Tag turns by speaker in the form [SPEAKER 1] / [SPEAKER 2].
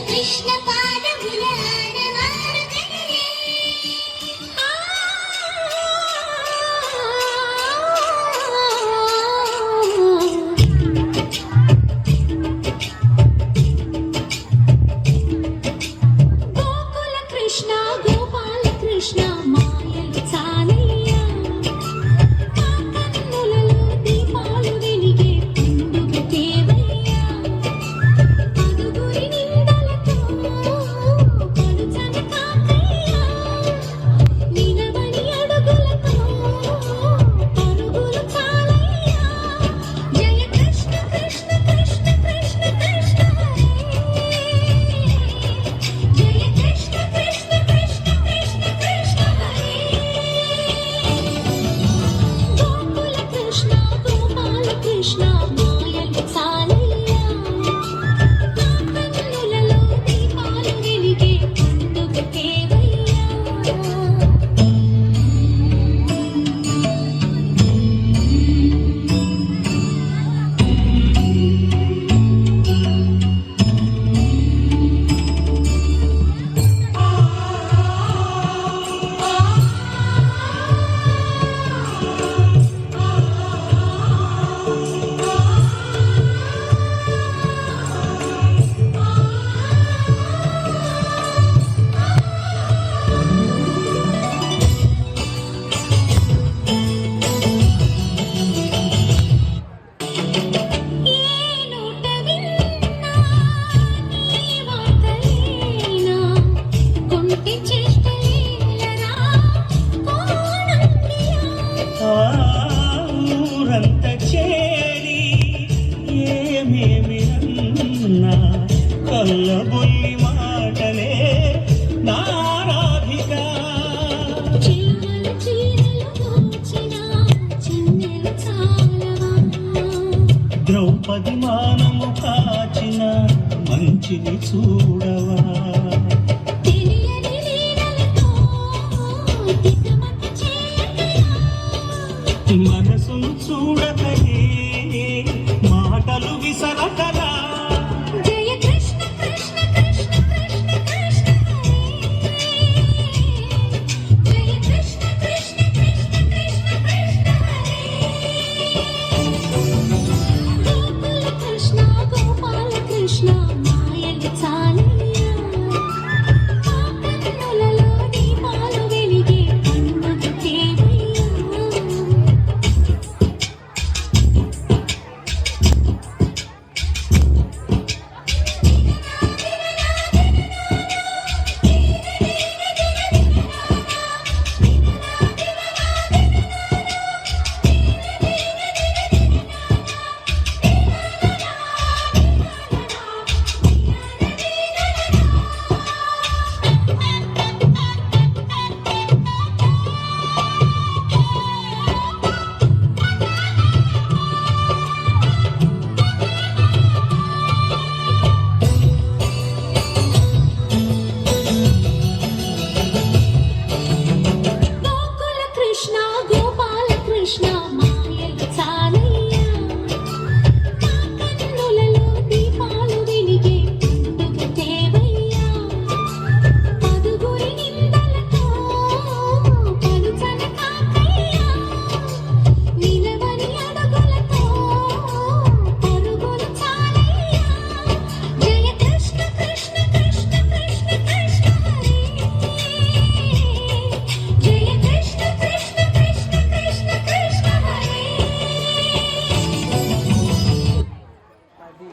[SPEAKER 1] కృష్ణ పాదముల గోకుల కృష్ణ గోపాల కృష్ణ మాయలు చాలయ్యా కన్నులలో దీపాలు వెలిగే పండుగ దేవయ్యా పదుగురి నిందలతో పలుచని కాకయ్యా నిలబడి అడుగులతో పరుగులు చాలయ్యా జయ కృష్ణ కృష్ణ కృష్ణ కృష్ణ కృష్ణ హరే జయ కృష్ణ కృష్ణ కృష్ణ కృష్ణ కృష్ణ హరే గోకుల కృష్ణ గోపాల కృష్ణ మాయలు చాలయ్యా కన్నులలో దీపాలు వెలిగే పండుగ దేవయ్యా ఏ నోట విన్నా నీ వార్తలేనా కొంటి చేష్టలేలరా కోణంగియా
[SPEAKER 2] ఊరంత చేరి ఏమేమి అన్నా కల్లబొల్లి మాటలే నారాధిక
[SPEAKER 1] చీమలు చీరలు దోచిన చిన్నెలు చాలవా
[SPEAKER 2] ద్రౌపది మానము కాచిన మంచిని చూడవా
[SPEAKER 1] తెలియని లీలలతో తికమక చేయకయా
[SPEAKER 2] మనసును చూడకయే మాటలు విసరకరా
[SPEAKER 1] జయ కృష్ణ కృష్ణ కృష్ణ కృష్ణ కృష్ణ హరే జయ కృష్ణ కృష్ణ కృష్ణ కృష్ణ కృష్ణ హరే గోకుల కృష్ణ గోపాల కృష్ణ మాయలు చాలయ్యా కన్నులలో దీపాలు వెలిగే పండుగ దేవయ్యా గోకుల కృష్ణ గోపాల కృష్ణ మాయలు చాలయ్యా కన్నులలో దీపాలు వెలిగే పండుగ దేవయ్యా పదుగురి నిందలతో పలుచని కాకయ్యా నిలవని అడుగులతో పరుగులు చాలయ్యా జయ కృష్ణ కృష్ణ కృష్ణ కృష్ణ కృష్ణ హరే జయ కృష్ణ కృష్ణ కృష్ణ కృష్ణ కృష్ణ హరే
[SPEAKER 3] అది